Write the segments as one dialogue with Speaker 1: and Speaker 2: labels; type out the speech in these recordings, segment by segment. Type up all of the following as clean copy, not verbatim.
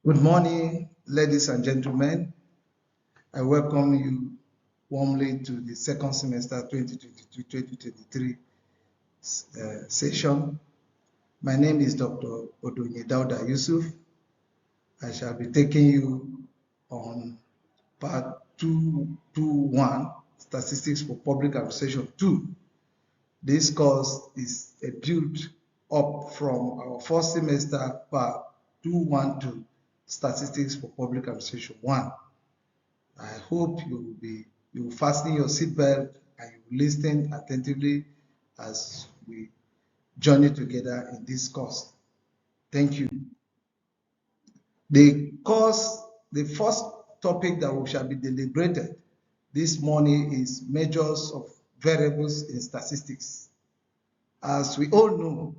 Speaker 1: Good morning, ladies and gentlemen. I welcome you warmly to the second semester 2022-2023 session. My name is Dr. Odonye Dauda Yusuf. I shall be taking you on part 221, Statistics for Public Administration 2. This course is a build up from our first semester part 212, Statistics for Public Administration 1. I hope you will fasten your seatbelt and you will listen attentively as we journey together in this course. Thank you. The first topic that we shall be deliberated this morning is measures of variables in statistics. As we all know,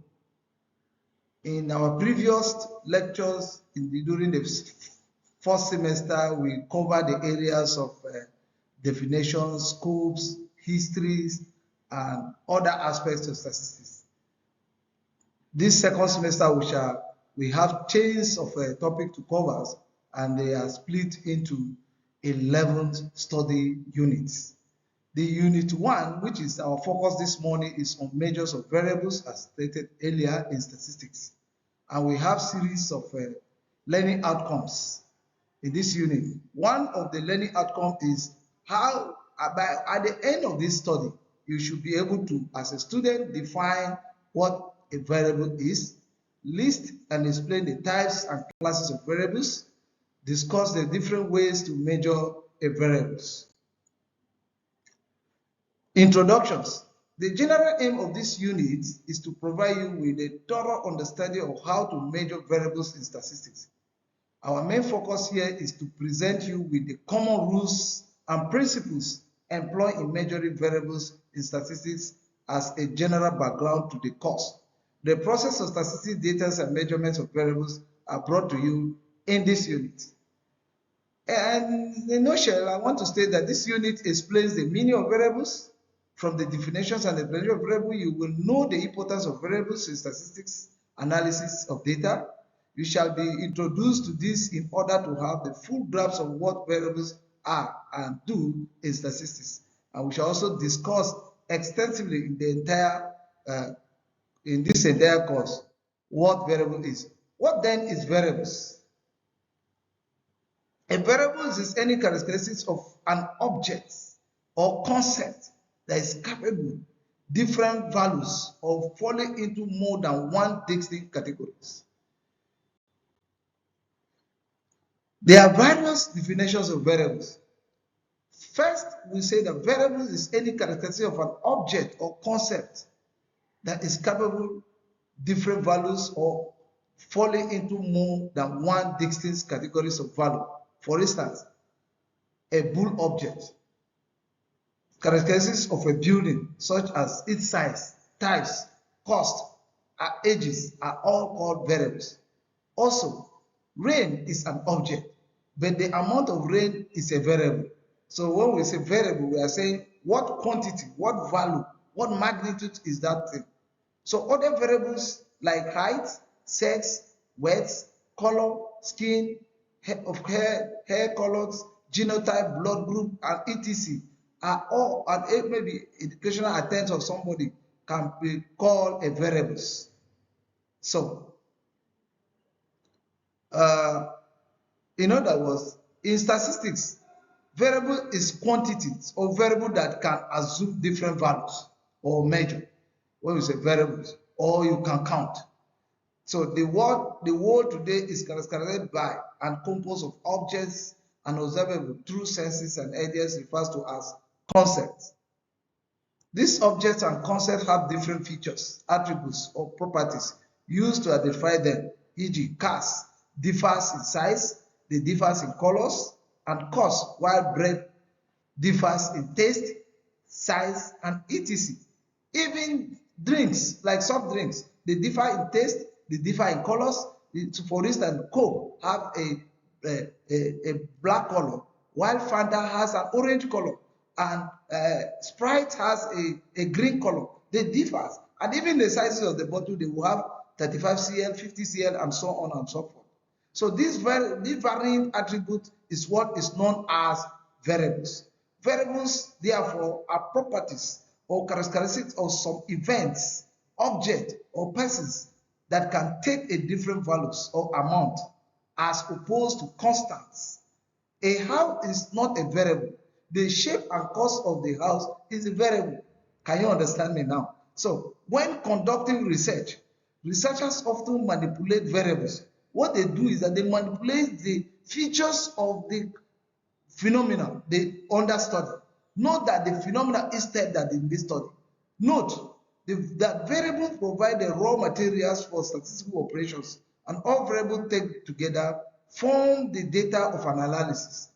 Speaker 1: in our previous lectures during the first semester, we covered the areas of definitions, scopes, histories, and other aspects of statistics. This second semester, we have chains of topic to cover, and they are split into 11 study units. The unit 1, which is our focus this morning, is on measures of variables as stated earlier in statistics. And we have series of learning outcomes in this unit. One of the learning outcomes is how, at the end of this study, you should be able to, as a student, define what a variable is, list and explain the types and classes of variables, discuss the different ways to measure a variables. Introductions. The general aim of this unit is to provide you with a thorough understanding of how to measure variables in statistics. Our main focus here is to present you with the common rules and principles employed in measuring variables in statistics as a general background to the course. The process of statistics data and measurements of variables are brought to you in this unit. And in a nutshell, I want to state that this unit explains the meaning of variables. From the definitions and the definition of variable, you will know the importance of variables in statistics analysis of data. You shall be introduced to this in order to have the full grasp of what variables are and do in statistics. And we shall also discuss extensively in this entire course what variable is. What then is variables? A variable is any characteristics of an object or concept that is capable different values of falling into more than one distinct categories. There are various definitions of variables. First, we say that variable is any characteristic of an object or concept that is capable different values or falling into more than one distinct categories of value. For instance, a bool object. Characteristics of a building, such as its size, types, cost, and ages, are all called variables. Also, rain is an object, but the amount of rain is a variable. So when we say variable, we are saying what quantity, what value, what magnitude is that thing. So other variables like height, sex, weight, color, skin, hair colors, genotype, blood group, and etc. are all, and maybe educational attempt of somebody can be called a variables. So, in other words, in statistics, variable is quantities or variable that can assume different values or measure. When we say variables, or you can count. So the world today is characterized by and composed of objects and observable through senses and ideas refers to as concepts. These objects and concepts have different features, attributes, or properties used to identify them, e.g. cars differs in size, they differs in colors and cost, while bread differs in taste, size, and etc. Even drinks, like soft drinks, they differ in taste, they differ in colors. For instance, Coke have a black color, while Fanta has an orange color, and Sprite has a green color. They differ, and even the sizes of the bottle, they will have 35 cl, 50 cl, and so on and so forth. So this varying attribute is what is known as variables. Variables, therefore, are properties or characteristics of some events, object, or persons that can take a different values or amount as opposed to constants. A house is not a variable. The shape and cost of the house is a variable. Can you understand me now? So when conducting research, researchers often manipulate variables. What they do is that they manipulate the features of the phenomena they understudy. Note that the phenomena instead that they study. Note that variables provide the raw materials for statistical operations, and all variables taken together form the data of an analysis.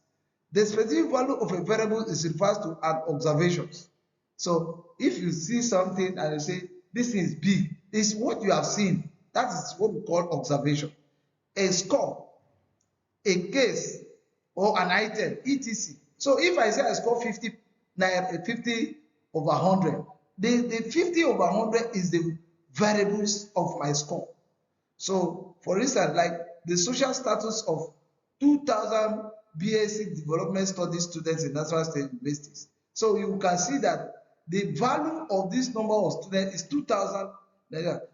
Speaker 1: The specific value of a variable is referred to as observations. So if you see something and you say this thing is big, it's what you have seen. That is what we call observation. A score, a case, or an item, etc. So if I say I score 50 over 100, the 50 over 100 is the variables of my score. So for instance, like the social status of 2,000 BSc Development Studies students in Nasarawa State Universities. So you can see that the value of this number of students is 2,000.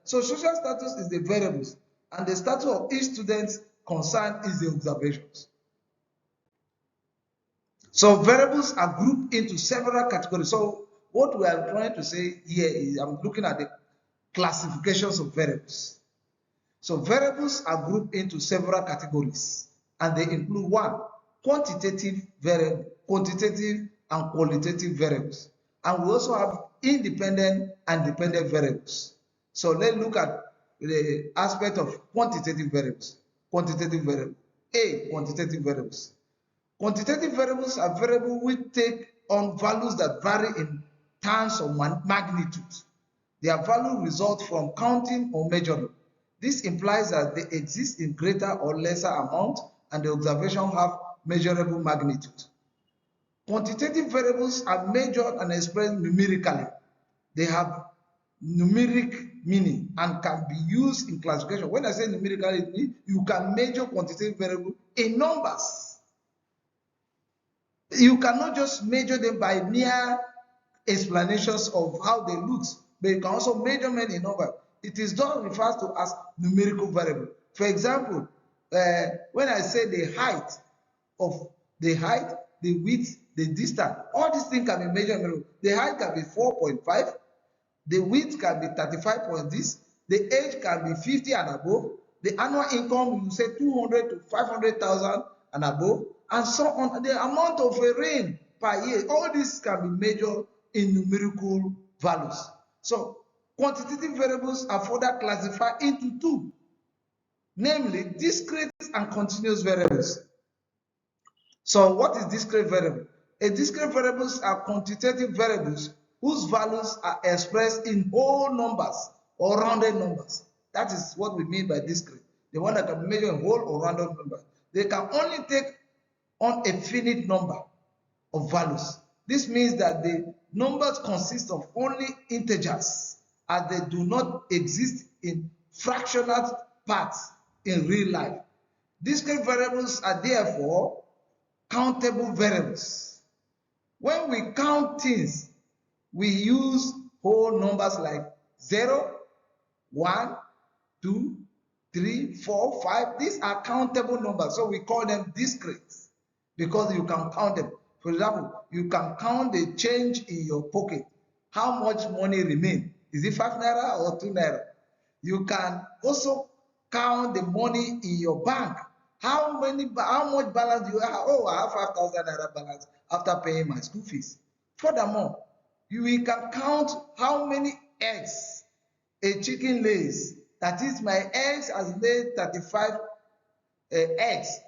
Speaker 1: So social status is the variables, and the status of each student concerned is the observations. So variables are grouped into several categories. So what we are trying to say here is I'm looking at the classifications of variables. So variables are grouped into several categories, and they include one, quantitative variable, quantitative and qualitative variables. And we also have independent and dependent variables. So let's look at the aspect of quantitative variables. Quantitative variable. A, quantitative variables. Quantitative variables are variables which take on values that vary in terms of magnitude. Their value results from counting or measuring. This implies that they exist in greater or lesser amount, and the observations have measurable magnitude. Quantitative variables are measured and expressed numerically. They have numeric meaning and can be used in classification. When I say numerically, you can measure quantitative variables in numbers. You cannot just measure them by mere explanations of how they look, but you can also measure them in number. It is done referred to as numerical variable. For example, when I say the height, the width, the distance, all these things can be measured. The height can be 4.5, the width can be 35 point this, the age can be 50 and above, the annual income you say 200 to 500,000 and above, and so on. The amount of a rain per year, all this can be measured in numerical values. So quantitative variables are further classified into two, namely discrete and continuous variables. So what is discrete variable? A discrete variables are quantitative variables whose values are expressed in whole numbers or rounded numbers. That is what we mean by discrete. The one that can measure in whole or rounded numbers. They can only take on a finite number of values. This means that the numbers consist of only integers, as they do not exist in fractional parts in real life. Discrete variables are therefore countable variables. When we count things, we use whole numbers like 0, 1, 2, 3, 4, 5. These are countable numbers, so we call them discrete because you can count them. For example, you can count the change in your pocket. How much money remains? Is it 5 naira or 2 naira? You can also count the money in your bank. How much balance do you have? Oh, I have 5,000 naira balance after paying my school fees. Furthermore, you can count how many eggs a chicken lays. That is, my eggs has laid 35 eggs.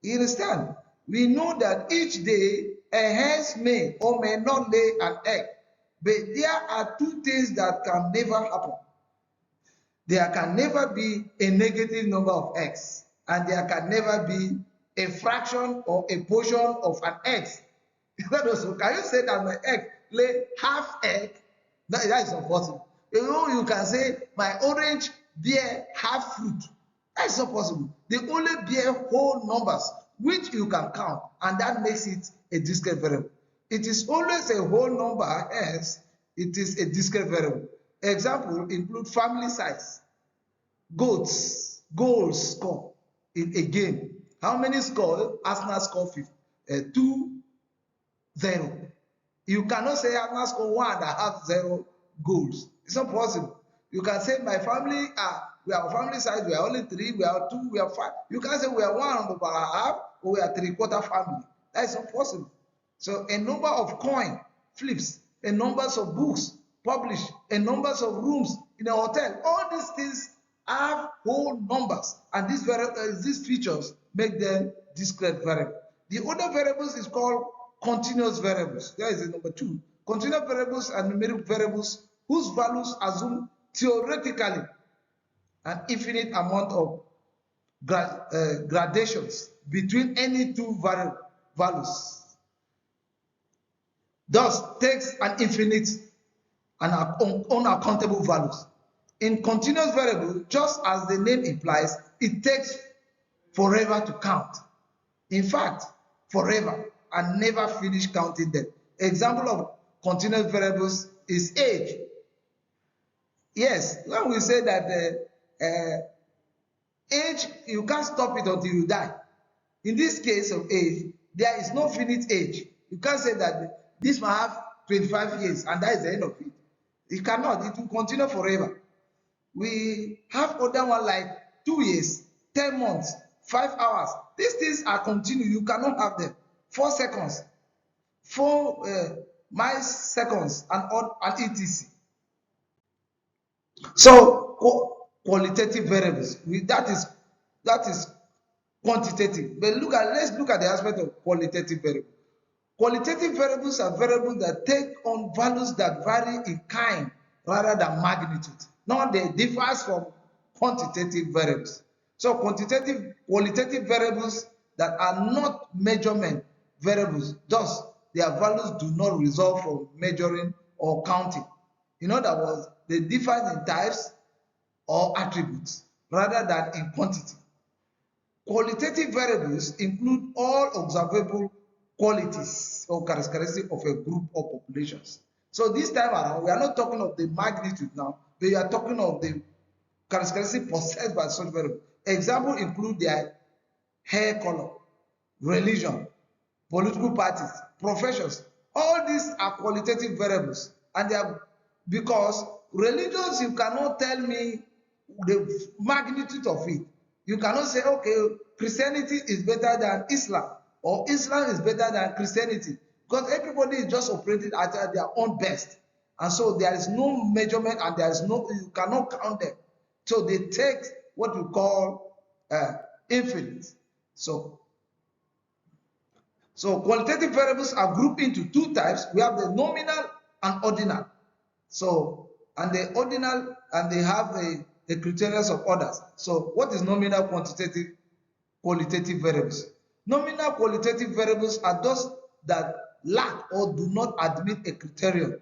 Speaker 1: You understand? We know that each day a hen may or may not lay an egg, but there are two things that can never happen. There can never be a negative number of eggs, and there can never be a fraction or a portion of an egg. Can you say that my egg lay half egg? That is impossible. You know, you can say my orange bear half fruit. That's not possible. They only bear whole numbers, which you can count, and that makes it a discrete variable. It is always a whole number, hence it is a discrete variable. Example include family size, goals score in a game. How many score? Arsenal score 2-0. You cannot say Arsenal score 1.5-0 goals. It's not possible. You can say my family we are family size, we are only 3, we are 2, we are 5. You can say we are 1.5 or we are 3/4 family. That is not possible. So a number of coin flips, a numbers of books published, a numbers of rooms in a hotel, all these things have whole numbers, and these features make them discrete variable. The other variables is called continuous variables. There is number 2. Continuous variables are numeric variables whose values assume theoretically an infinite amount of gradations between any two values. Thus, takes an infinite and unaccountable values. In continuous variable, just as the name implies, it takes forever to count. In fact, forever, and never finish counting them. Example of continuous variables is age. Yes, when we say that age, you can't stop it until you die. In this case of age, there is no finite age. You can't say that this might have 25 years and that is the end of it. It cannot. It will continue forever. We have other one like 2 years, 10 months, 5 hours. These things are continuous. You cannot have them. 4 seconds, 4 milliseconds, and etc. So qualitative variables, that is quantitative. But let's look at the aspect of qualitative variables. Qualitative variables are variables that take on values that vary in kind rather than magnitude. Now they differ from quantitative variables. So qualitative variables that are not measurement variables, thus their values do not result from measuring or counting. In other words, they differ in types or attributes rather than in quantity. Qualitative variables include all observable qualities or characteristics of a group or populations. So this time around, we are not talking of the magnitude now, but we are talking of the characteristics possessed by such variable. Examples include their hair color, religion, political parties, professions. All these are qualitative variables, and they are because religions, you cannot tell me the magnitude of it. You cannot say, okay, Christianity is better than Islam, or Islam is better than Christianity, because everybody is just operating at their own best. And so there is no measurement, and there is no, you cannot count them. So they take what we call infinite. So qualitative variables are grouped into 2 types. We have the nominal and ordinal. So, and the ordinal, and they have the criteria of orders. So what is nominal qualitative variables? Nominal qualitative variables are those that lack or do not admit a criterion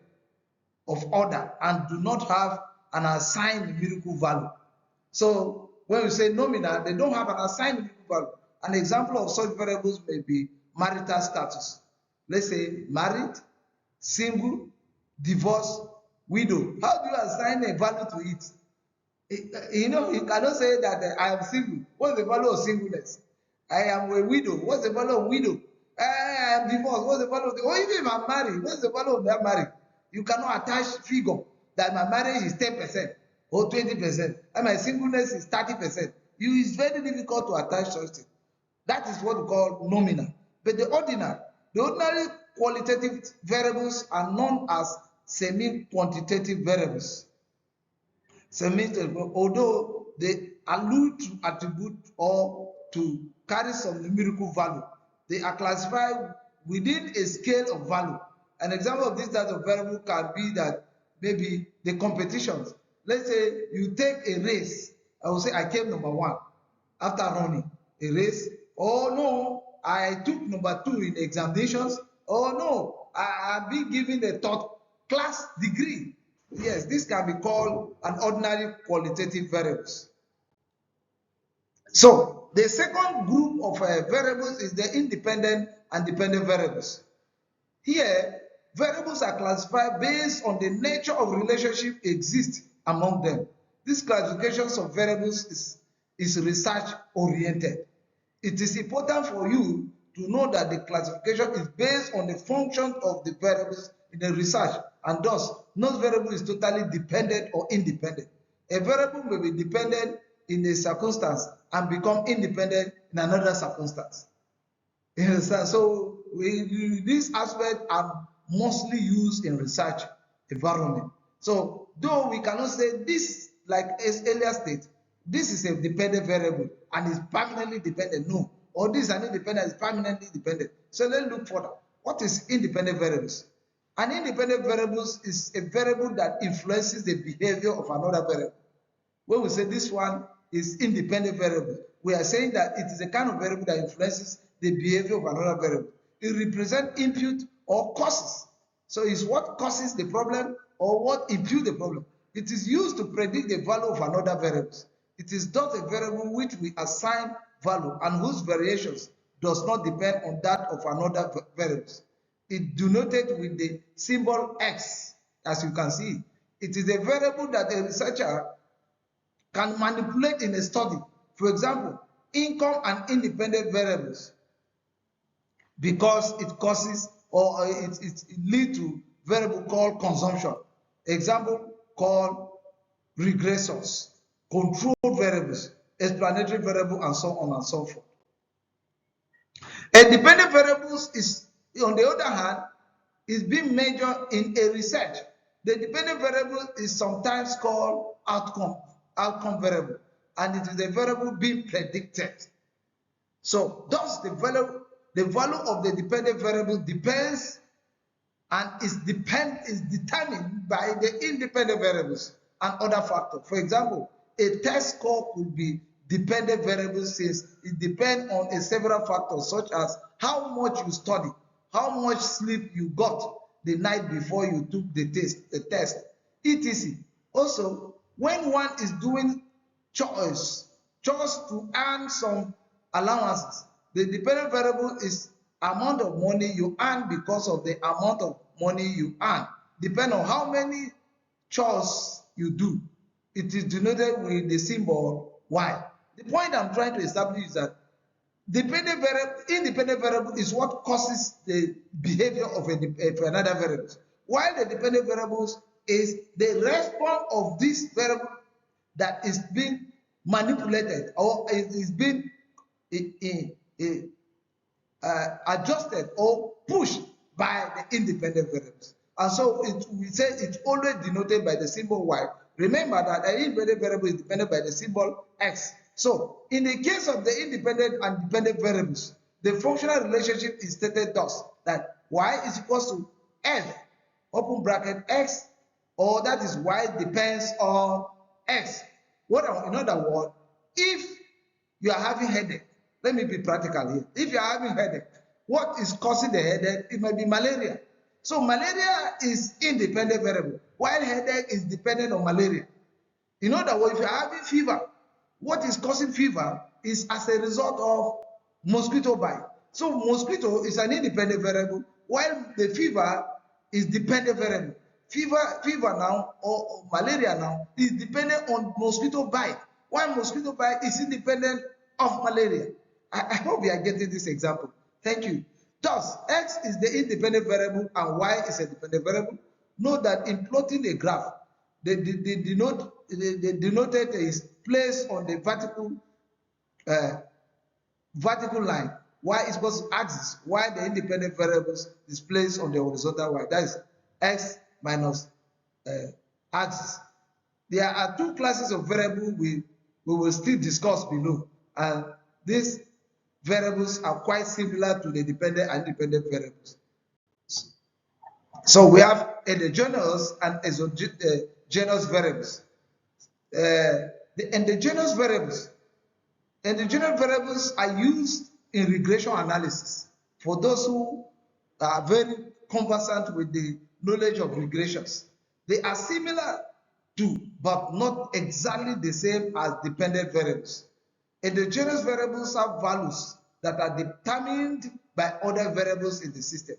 Speaker 1: of order and do not have an assigned numerical value. So when we say nominal, they don't have an assigned numerical value. An example of such variables may be marital status. Let's say married, single, divorced, widow. How do you assign a value to it? You know, you cannot say that I am single. What's the value of singleness? I am a widow. What's the value of widow? I am divorced. What's the value of or even if I'm married, what's the value of that marriage? You cannot attach figure that my marriage is 10% or 20%, and my singleness is 30%. It's very difficult to attach such thing. That is what we call nominal. But the ordinary qualitative variables are known as semi-quantitative variables. Although they allude to attribute or to carry some numerical value, they are classified within a scale of value. An example of this type of variable can be that maybe the competitions. Let's say you take a race. I will say I came number 1 after running a race. Oh no, I took number 2 in examinations. Oh no, I have been given a third class degree. Yes, this can be called an ordinary qualitative variables. So the second group of variables is the independent and dependent variables. Here, variables are classified based on the nature of relationship exist among them. This classifications of variables is research oriented. It is important for you to know that the classification is based on the function of the variables in the research, and thus no variable is totally dependent or independent. A variable may be dependent in a circumstance and become independent in another circumstance. You understand? So these aspects are mostly used in research environment. So though we cannot say this, like as earlier state, this is a dependent variable and is permanently dependent. No. Or this is an independent is permanently dependent. So let's look further. What is independent variables? An independent variable is a variable that influences the behavior of another variable. When we say this one is independent variable, we are saying that it is a kind of variable that influences the behavior of another variable. It represents input or causes. So it's what causes the problem or what imputes the problem. It is used to predict the value of another variable. It is thus a variable which we assign value and whose variations does not depend on that of another variable. It denoted with the symbol X, as you can see. It is a variable that a researcher can manipulate in a study. For example, income and independent variables, because it causes or it leads to variable called consumption. Example called regressors, controlled variables, explanatory variable, and so on and so forth. Dependent variables is, on the other hand, is being measured in a research. The dependent variable is sometimes called outcome variable, and it is a variable being predicted. So thus the value of the dependent variable depends and is determined by the independent variables and other factors. For example, a test score could be dependent variable since it depends on several factors such as how much you study, how much sleep you got the night before you took the test, etc. Also, when one is doing chores to earn some allowances, the dependent variable is amount of money you earn because of the amount of money you earn, depending on how many chores you do. It is denoted with the symbol Y. The point I'm trying to establish is that independent variable is what causes the behavior of another variable, while the dependent variables is the response of this variable that is being manipulated or is being adjusted or pushed by the independent variables. And so we say it's always denoted by the symbol Y. Remember that an independent variable is dependent by the symbol X. So in the case of the independent and dependent variables, the functional relationship is stated thus, that Y is equal to F, open bracket, X, or that is Y depends on X. In other words, if you are having headache, let me be practical here. If you are having headache, what is causing the headache? It might be malaria. So malaria is independent variable, while headache is dependent on malaria. In other words, if you are having fever, what is causing fever is as a result of mosquito bite. So mosquito is an independent variable, while the fever is dependent variable. Fever now or malaria now is dependent on mosquito bite, while mosquito bite is independent of malaria. I hope you are getting this example. Thank you. Thus, X is the independent variable and Y is a dependent variable. Note that in plotting a graph, the denoted is placed on the vertical line. Y is equal to axis, while the independent variables is placed on the horizontal Y. That is X minus axis. There are two classes of variables we will still discuss below, and these variables are quite similar to the dependent and independent variables. So we have endogenous and exogenous variables. The endogenous variables are used in regression analysis for those who are very conversant with the knowledge of regressions. They are similar to, but not exactly the same as dependent variables. Endogenous variables have values that are determined by other variables in the system.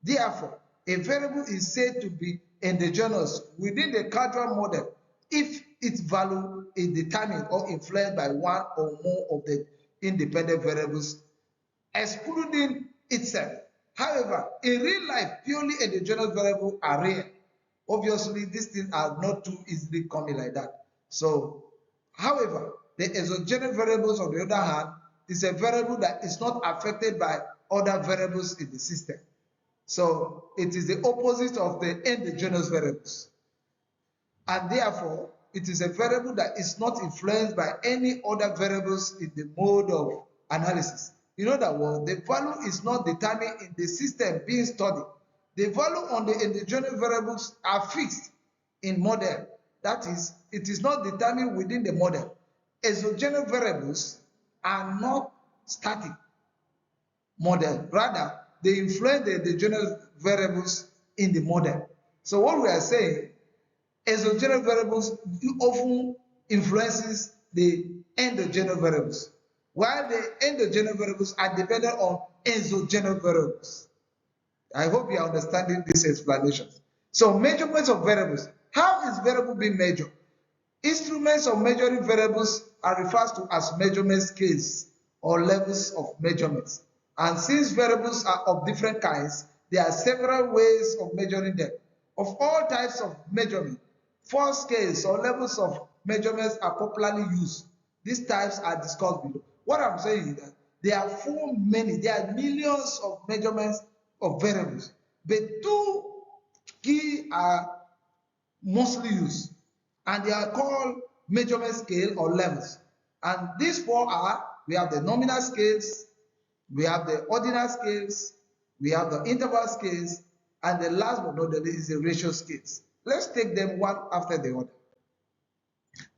Speaker 1: Therefore, a variable is said to be endogenous within the causal model if its value is determined or influenced by one or more of the independent variables, excluding itself. However, in real life, purely endogenous variables are rare. Obviously, these things are not too easily coming like that. So, however, the exogenous variables, on the other hand, is a variable that is not affected by other variables in the system. So, it is the opposite of the endogenous variables. And therefore, it is a variable that is not influenced by any other variables in the mode of analysis. In other words, the value is not determined in the system being studied. The value on the endogenous variables are fixed in model. That is, it is not determined within the model. Exogenous variables are not static model. Rather, they influence the endogenous variables in the model. So what we are saying, exogenous variables often influences the endogenous variables, while the endogenous variables are dependent on exogenous variables. I hope you are understanding these explanations. So measurements of variables. How is variable being measured? Instruments of measuring variables are referred to as measurement scales or levels of measurements. And since variables are of different kinds, there are several ways of measuring them. Of all types of measurement, 4 scales or levels of measurements are popularly used. These types are discussed below. What I'm saying is that there are there are millions of measurements of variables, but 2 key are mostly used, and they are called measurement scale or levels. And these 4 are, we have the nominal scales, we have the ordinal scales, we have the interval scales, and the last but not the least is the ratio scales. Let's take them one after the other.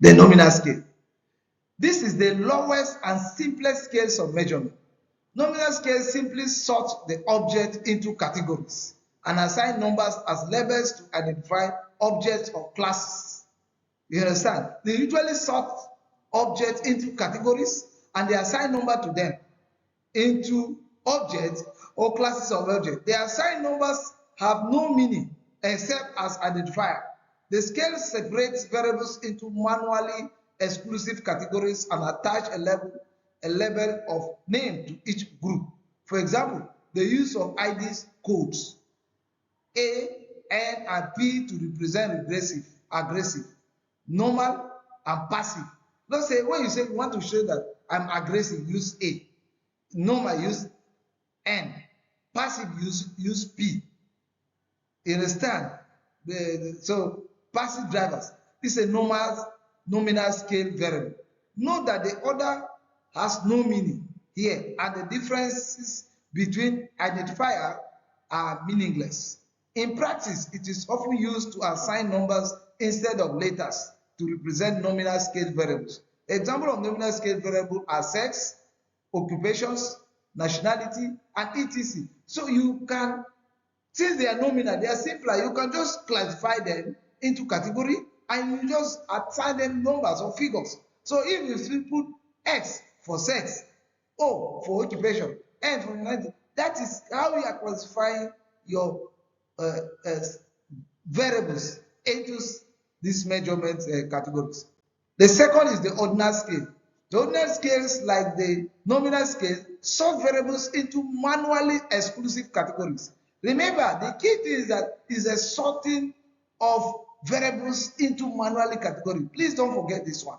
Speaker 1: The nominal scale. This is the lowest and simplest scales of measurement. Nominal scales simply sort the object into categories and assign numbers as labels to identify objects or classes. You understand? They usually sort objects into categories and they assign number to them into objects or classes of objects. The assigned numbers have no meaning except as identifier. The scale separates variables into manually exclusive categories and attach a label of name to each group. For example, the use of IDs codes A, N, and P to represent regressive, aggressive, normal, and passive. Let's say when you say you want to show that I'm aggressive, use A. Normal, use N. Passive, use P. You understand? So passive drivers is a nominal scale variable. Note that the order has no meaning here, and the differences between identifier are meaningless. In practice, it is often used to assign numbers instead of letters to represent nominal scale variables. Example of nominal scale variables are sex, occupations, nationality, and etc. So you can, since they are nominal, they are simpler, you can just classify them into category and you just assign them numbers or figures. So if you put X for sex, O for occupation, N for nationality, that is how you are classifying your variables into these measurement categories. The second is the ordinal scale. The ordinal scales, like the nominal scale, sort variables into manually exclusive categories. Remember, the key thing is that is a sorting of variables into manually categories. Please don't forget this one.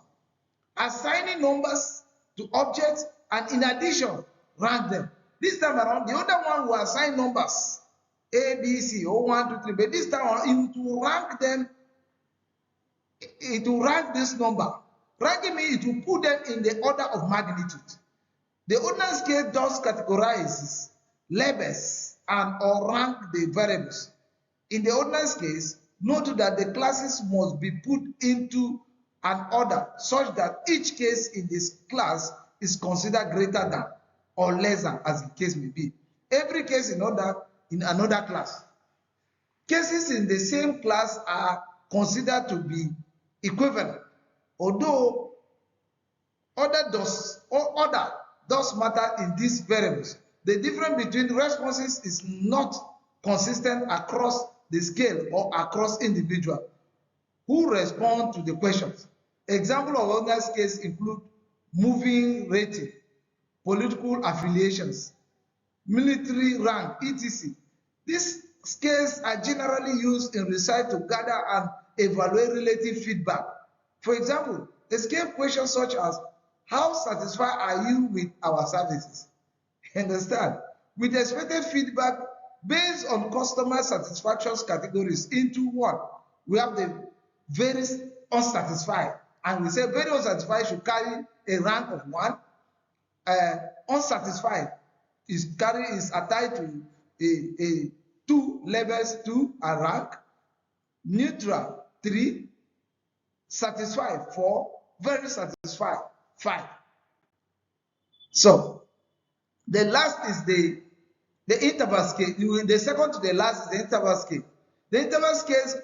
Speaker 1: Assigning numbers to objects and in addition, rank them. This time around, the other one will assign numbers A, B, C, O, 1, 2, 3, but this time around, it will rank them. It will rank this number. Ranking means it will put them in the order of magnitude. The ordinal scale does categorize labels and or rank the variables. In the ordinal case, note that the classes must be put into an order such that each case in this class is considered greater than or less than, as the case may be. Every case in another class. Cases in the same class are considered to be equivalent, although Order does matter in these variables. The difference between responses is not consistent across the scale or across individuals who respond to the questions. Example of ordinal scales include moving rating, political affiliations, military rank, etc. These scales are generally used in research to gather and evaluate relative feedback. For example, a scale question such as, how satisfied are you with our services? Understand? With expected feedback based on customer satisfaction categories into one. We have the very unsatisfied, and we say very unsatisfied should carry a rank of 1. Unsatisfied is attached to a 2 levels 2 and rank, neutral 3, satisfied 4, very satisfied 5. So the last is the interval scale. The second to the last is the interval scale. The interval scale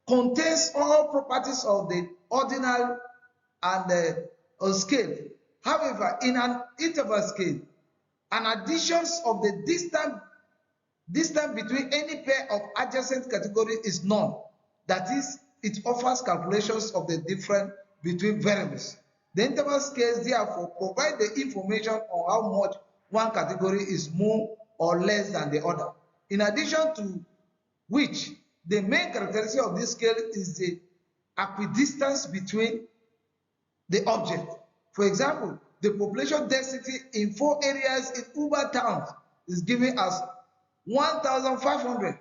Speaker 1: contains all properties of the ordinal and the scale. However, in an interval scale, an addition of the distance between any pair of adjacent categories is known. That is, it offers calculations of the difference between variables. The interval scales therefore provide the information on how much one category is more or less than the other. In addition to which, the main characteristic of this scale is the equidistance between the object. For example, the population density in 4 areas in urban towns is given as 1,500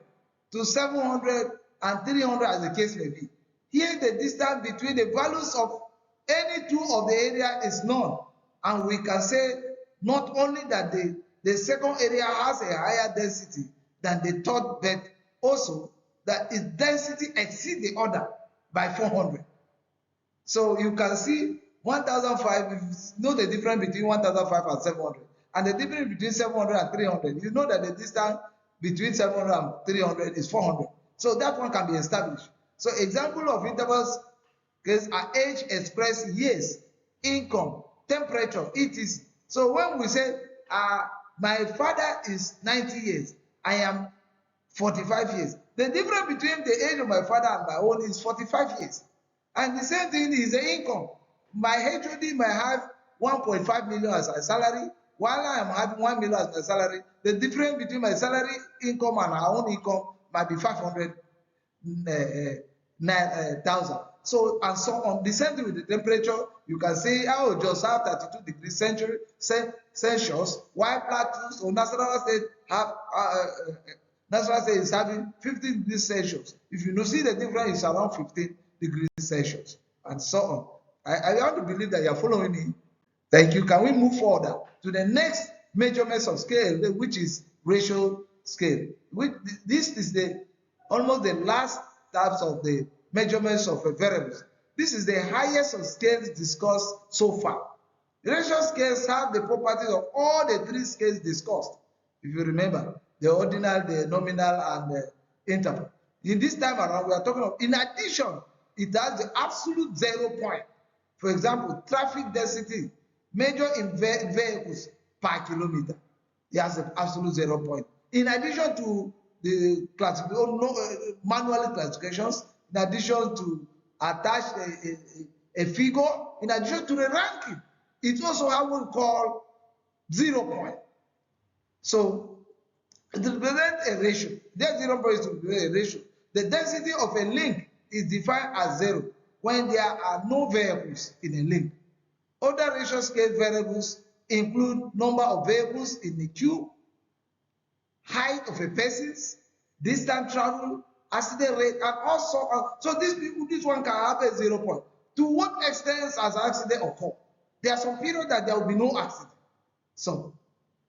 Speaker 1: to 700 and 300 as the case may be. Here, the distance between the values of any two of the area is known, and we can say not only that the second area has a higher density than the third, but also that its density exceeds the other by 400. So you can see 1,005, if you know the difference between 1,005 and 700, and the difference between 700 and 300, you know that the distance between 700 and 300 is 400. So that one can be established. So example of intervals are age expressed years, income, temperature, etc. So when we say my father is 90 years, I am 45 years, the difference between the age of my father and my own is 45 years. And the same thing is the income. My HOD might have 1.5 million as a salary, while I am having 1 million as my salary. The difference between my salary income and our own income might be 500,000. So, and so on. The same thing with the temperature. You can say, oh, just have 32 degrees Celsius, while Plateau or Nasarawa State have Nasarawa State is having 15 degrees Celsius. If you see the difference is around 15 degrees Celsius, and so on. I want to believe that you are following me. Thank you. Can we move further to the next measurements of scale, which is ratio scale? This is almost the last types of the measurements of variables. This is the highest of scales discussed so far. Ratio scales have the properties of all the 3 scales discussed. If you remember, the ordinal, the nominal, and the interval. In this time around, we are talking of, in addition, it has the absolute 0 point. For example, traffic density measured in vehicles per kilometer. It has an absolute 0 point. In addition to the manual classifications, in addition to attach a figure, in addition to the ranking, it also has what we call 0 point. So it represents a ratio. That 0 point is to represent a ratio. The density of a link is defined as 0 when there are no variables in a link. Other ratio scale variables include number of vehicles in the queue, height of a person, distance traveled, accident rate, and also. So this one can have a 0 point. To what extent has accident occurred? There are some periods that there will be no accident. So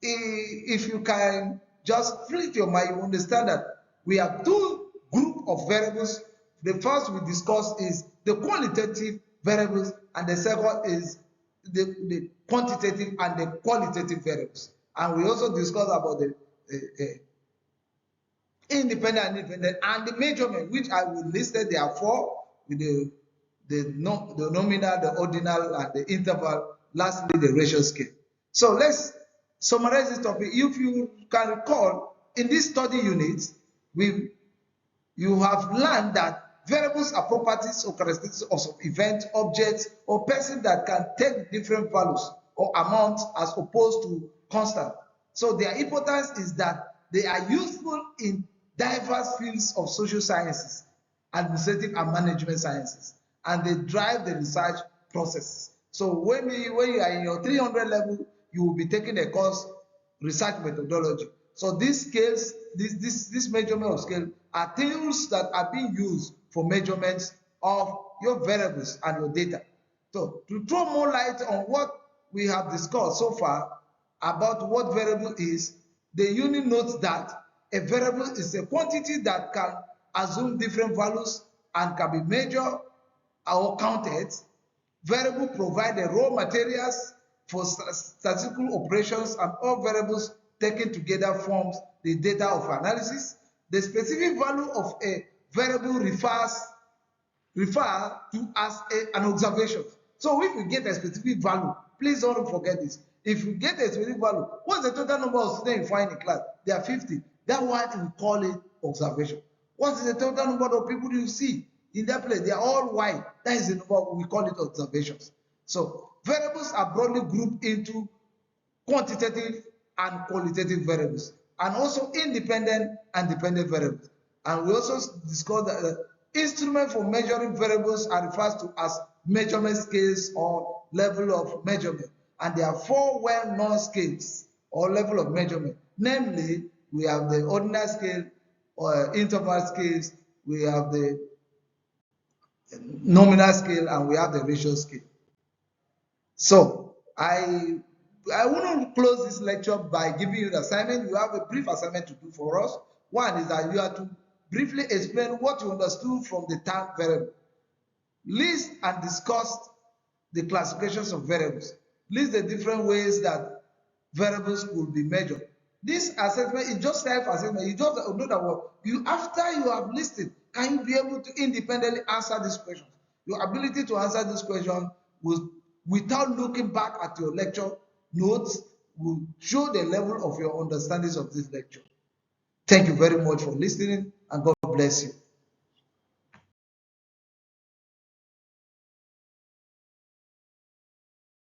Speaker 1: if you can just flick your mind, you understand that we have 2 groups of variables. The first we discussed is the qualitative variables, and the second is the quantitative and the qualitative variables. And we also discussed about the independent and the measurement, which I will listed there are 4, with the nominal, the ordinal, and the interval, lastly, the ratio scale. So let's summarize this topic. If you can recall, in this study unit, you have learned that variables are properties or characteristics of event, objects, or person that can take different values or amounts as opposed to constant. So their importance is that they are useful in diverse fields of social sciences, administrative and management sciences, and they drive the research process. So when you are in your 300 level, you will be taking a course, research methodology. So these scales, this measurement of scale are tools that are being used for measurements of your variables and your data. So to throw more light on what we have discussed so far about what variable is, the unit notes that a variable is a quantity that can assume different values and can be measured or counted. Variable provide the raw materials for statistical operations, and all variables taken together forms the data of analysis. The specific value of a variable refer to as an observation. So if you get a specific value, please don't forget this. If you get a specific value, what's the total number of students you find in class? They are 50. That one we call it observation. What is the total number of people you see in that place? They are all white. That is the number, we call it observations. So variables are broadly grouped into quantitative and qualitative variables, and also independent and dependent variables. And we also discussed that the instrument for measuring variables are referred to as measurement scales or level of measurement. And there are four well-known scales or level of measurement. Namely, we have the ordinal scale or interval scales, we have the nominal scale, and we have the ratio scale. So I want to close this lecture by giving you the assignment. You have a brief assignment to do for us. One is that you have to briefly explain what you understood from the term variable. List and discuss the classifications of variables. List the different ways that variables could be measured. This assessment is just self-assessment. You just know that what you, after you have listed, can you be able to independently answer these questions? Your ability to answer this question will, without looking back at your lecture notes, will show the level of your understanding of this lecture. Thank you very much for listening, and God bless you.